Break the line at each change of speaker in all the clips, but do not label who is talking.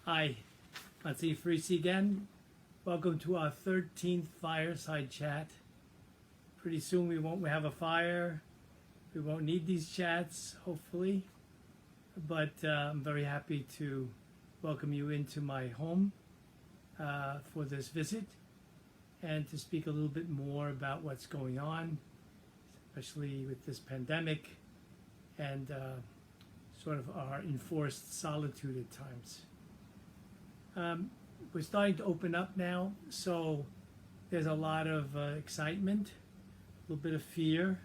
Hi, Matsi Frisi again. Welcome to our 13th fireside chat. Pretty soon we won't have a fire. We won't need these chats, hopefully. But I'm very happy to welcome you into my home for this visit and to speak a little bit more about what's going on, especially with this pandemic and sort of our enforced solitude at times. We're starting to open up now, so there's a lot of excitement, a little bit of fear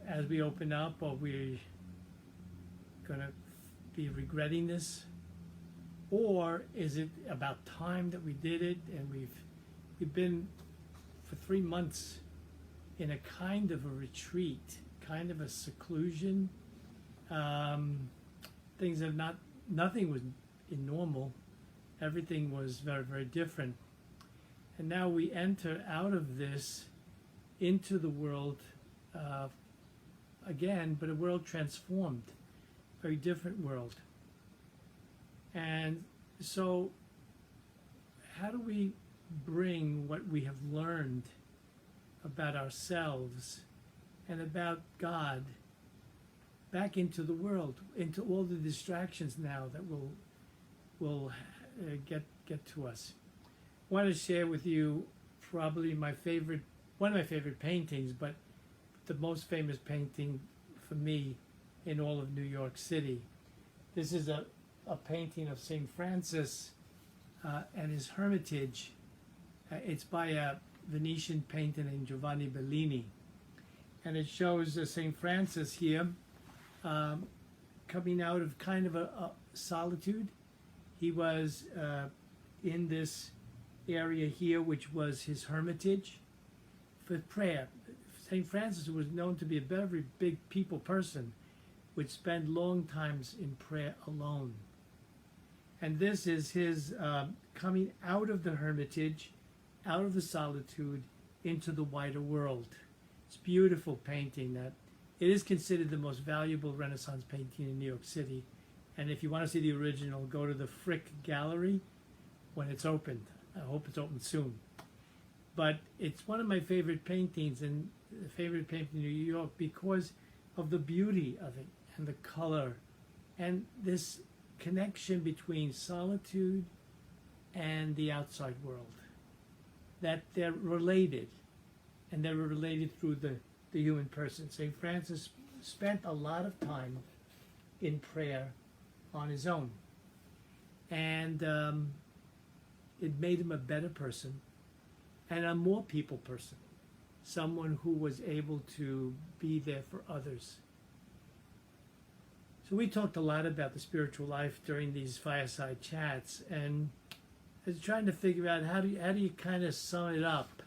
as we open up. Are we going to be regretting this? Or is it about time that we did it, and we've been for 3 months in a kind of a retreat, kind of a seclusion. Things have nothing was normal. Everything was very, very different. And now we enter out of this into the world again, but a world transformed, very different world. And so how do we bring what we have learned about ourselves and about God back into the world, into all the distractions now that will get to us? I want to share with you probably one of my favorite paintings, but the most famous painting for me in all of New York City. This is a painting of St. Francis and his hermitage. It's by a Venetian painter named Giovanni Bellini. And it shows St. Francis here coming out of kind of a solitude. He was in this area here, which was his hermitage, for prayer. St. Francis, who was known to be a very big people person, would spend long times in prayer alone. And this is his coming out of the hermitage, out of the solitude, into the wider world. It's a beautiful painting that it is considered the most valuable Renaissance painting in New York City. And if you want to see the original, go to the Frick Gallery when it's opened. I hope it's open soon. But it's one of my favorite paintings, and the favorite painting in New York because of the beauty of it and the color and this connection between solitude and the outside world. That they're related, and they're related through the human person. St. Francis spent a lot of time in prayer on his own, and it made him a better person and a more people person, someone who was able to be there for others. So we talked a lot about the spiritual life during these fireside chats, and I was trying to figure out how do you kind of sum it up?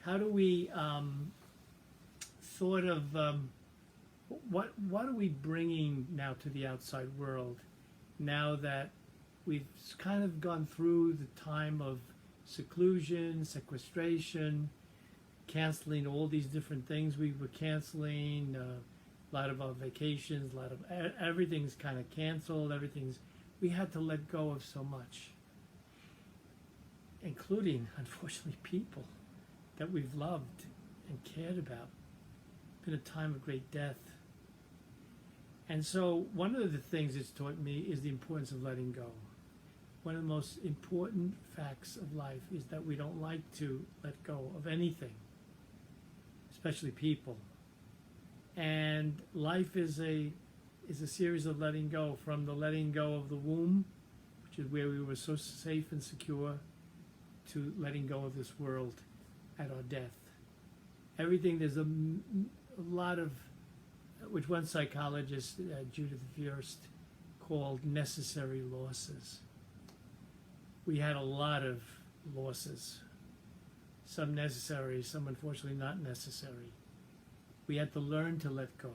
How do we what are we bringing now to the outside world, now that we've kind of gone through the time of seclusion, sequestration, canceling all these different things we were canceling, a lot of our vacations, a lot of everything's kind of canceled, we had to let go of so much, including, unfortunately, people that we've loved and cared about. It's been a time of great death. And so one of the things it's taught me is the importance of letting go. One of the most important facts of life is that we don't like to let go of anything, especially people. And life is a series of letting go, from the letting go of the womb, which is where we were so safe and secure, to letting go of this world at our death. Everything, there's a lot of, which one psychologist, Judith Furst, called necessary losses. We had a lot of losses, some necessary, some unfortunately not necessary. We had to learn to let go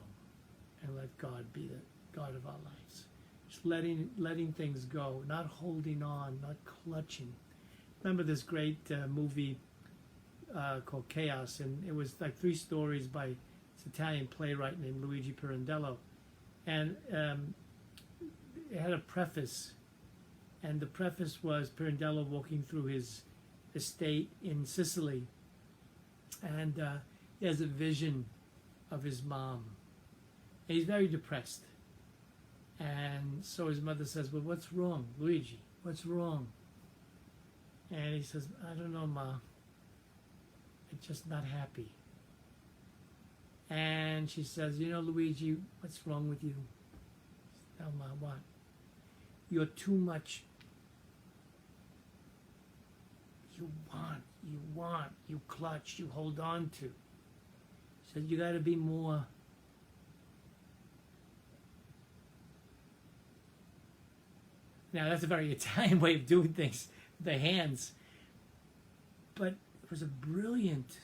and let God be the God of our lives. Just letting things go, not holding on, not clutching. Remember this great movie called Chaos, and it was like 3 stories by this Italian playwright named Luigi Pirandello. And it had a preface And the preface was Pirandello walking through his estate in Sicily, and he has a vision of his mom. And he's very depressed. And so his mother says, well, what's wrong, Luigi? What's wrong? And he says, I don't know, Ma. I'm just not happy. And she says, you know, Luigi, what's wrong with you? No, Ma, what? You're too much. You clutch, you hold on to. She said, you got to be more. Now, that's a very Italian way of doing things, the hands. But it was a brilliant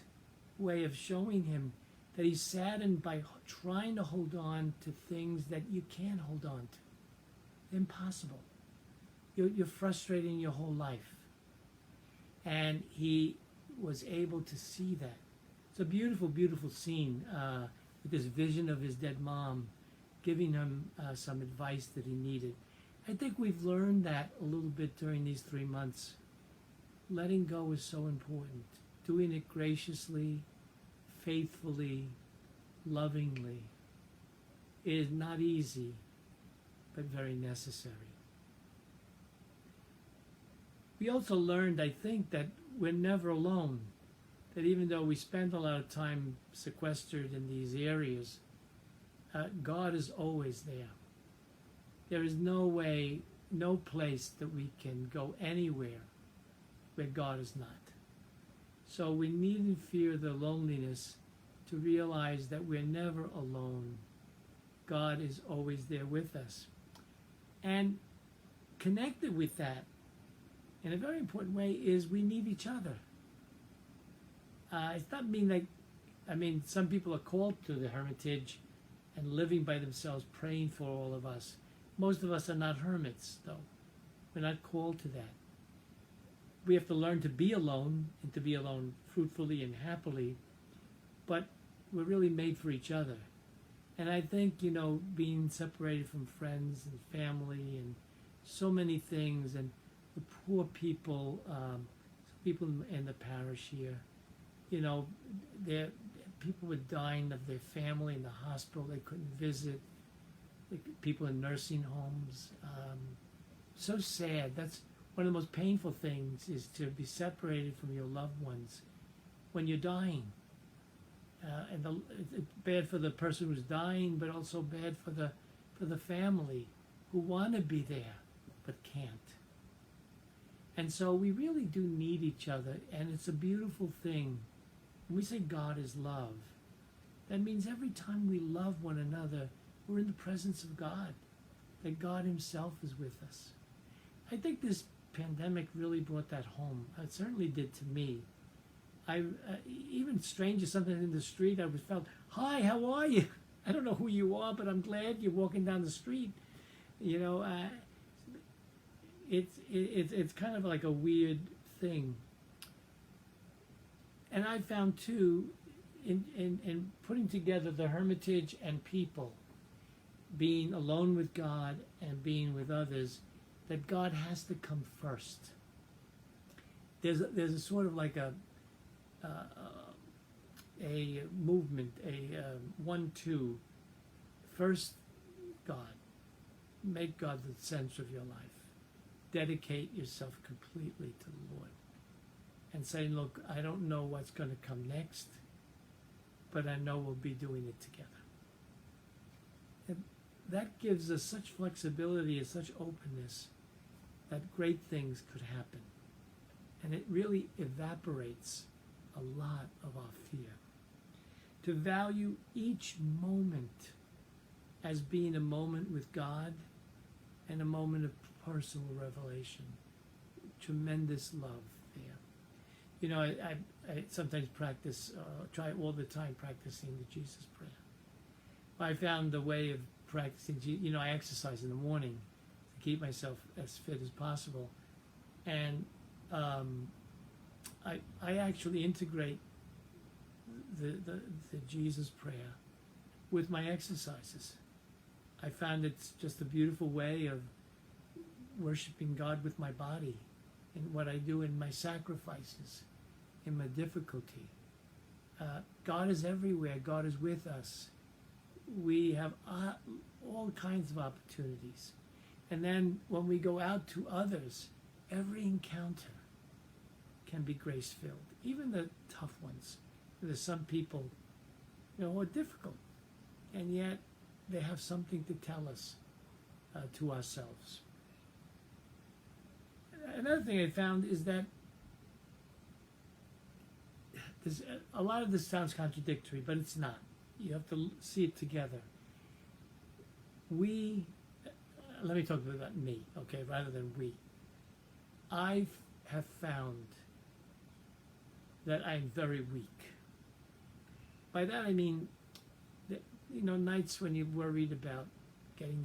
way of showing him that he's saddened by trying to hold on to things that you can't hold on to. Impossible. You're frustrating your whole life. And he was able to see that. It's a beautiful, beautiful scene with this vision of his dead mom giving him some advice that he needed. I think we've learned that a little bit during these 3 months. Letting go is so important. Doing it graciously, faithfully, lovingly is not easy, but very necessary. We also learned, I think, that we're never alone. That even though we spend a lot of time sequestered in these areas, God is always there. There is no way, no place that we can go anywhere where God is not. So we needn't fear the loneliness to realize that we're never alone. God is always there with us. And connected with that, in a very important way, is we need each other. It's not mean like, some people are called to the hermitage and living by themselves, praying for all of us. Most of us are not hermits, though. We're not called to that. We have to learn to be alone, and to be alone fruitfully and happily, but we're really made for each other. And I think, being separated from friends and family and so many things, and the poor people, people in the parish here, people were dying of their family in the hospital. They couldn't visit. People in nursing homes. So sad. That's one of the most painful things, is to be separated from your loved ones when you're dying. And it's bad for the person who's dying, but also bad for the family who want to be there but can't. And so we really do need each other, and it's a beautiful thing. When we say God is love, that means every time we love one another, we're in the presence of God, that God himself is with us. I think this pandemic really brought that home. It certainly did to me. Even strangers, sometimes in the street, I felt, hi, how are you? I don't know who you are, but I'm glad you're walking down the street. It's kind of like a weird thing. And I found too, in putting together the hermitage and people, being alone with God and being with others, that God has to come first. There's a sort of like a movement, a 1-2. First, God. Make God the center of your life. Dedicate yourself completely to the Lord. And say, look, I don't know what's going to come next, but I know we'll be doing it together. And that gives us such flexibility and such openness that great things could happen. And it really evaporates a lot of our fear. To value each moment as being a moment with God and a moment of personal revelation. Tremendous love there. I sometimes practice, try all the time practicing the Jesus prayer. I found the way of practicing, I exercise in the morning to keep myself as fit as possible. And I actually integrate the Jesus prayer with my exercises. I found it's just a beautiful way of worshiping God with my body, in what I do in my sacrifices, in my difficulty. God is everywhere. God is with us. We have all kinds of opportunities. And then when we go out to others, every encounter can be grace-filled, even the tough ones. There's some people, who are difficult, and yet they have something to tell us to ourselves. Another thing I found is that a lot of this sounds contradictory, but it's not. You have to see it together. Let me talk about me, okay, rather than we. I have found that I'm very weak. By that I mean, that, nights when you're worried about getting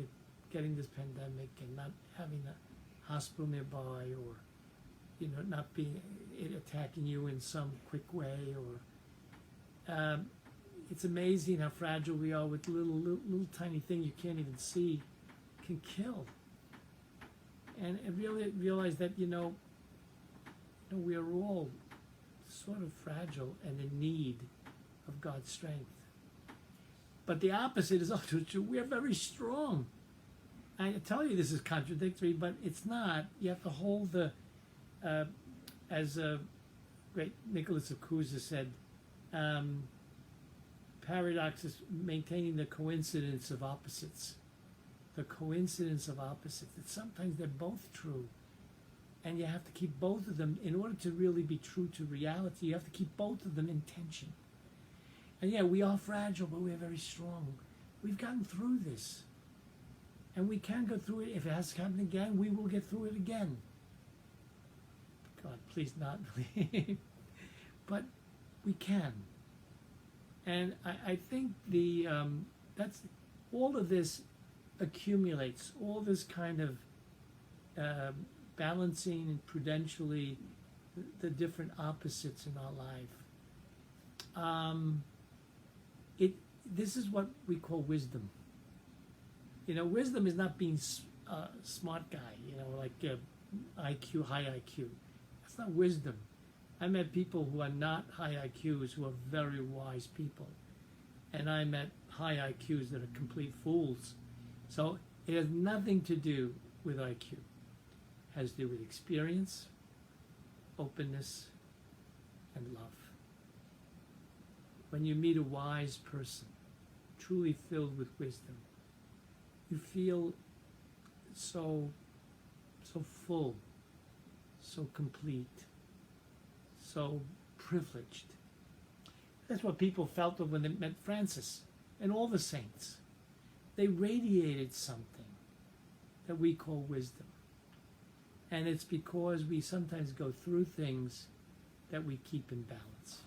this pandemic and not having a hospital nearby, or not being it attacking you in some quick way, or it's amazing how fragile we are with little tiny thing you can't even see can kill. And I really realize that we are all sort of fragile and in need of God's strength. But the opposite is also true. We are very strong. I tell you this is contradictory, but it's not. You have to hold as great Nicholas of Cusa said, paradox is maintaining the coincidence of opposites. The coincidence of opposites. That sometimes they're both true. And you have to keep both of them, in order to really be true to reality, you have to keep both of them in tension. And yeah, we are fragile, but we are very strong. We've gotten through this. And we can go through it. If it has to happen again, we will get through it again. God, please not. But we can. And I think that's all of this accumulates, all this kind of balancing and prudentially the different opposites in our life. This is what we call wisdom. Wisdom is not being a smart guy, like IQ, high IQ. That's not wisdom. I met people who are not high IQs who are very wise people. And I met high IQs that are complete fools. So it has nothing to do with IQ. It has to do with experience, openness, and love. When you meet a wise person, truly filled with wisdom, you feel so full, so complete, so privileged. That's what people felt when they met Francis and all the saints. They radiated something that we call wisdom. And it's because we sometimes go through things that we keep in balance.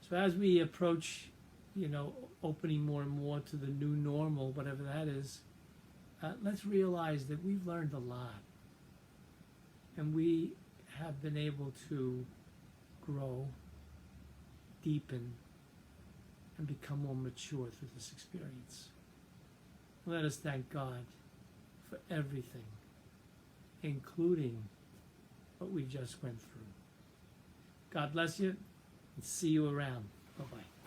So as we approach, opening more and more to the new normal, whatever that is, let's realize that we've learned a lot. And we have been able to grow, deepen, and become more mature through this experience. Let us thank God for everything, including what we just went through. God bless you, and see you around. Bye-bye.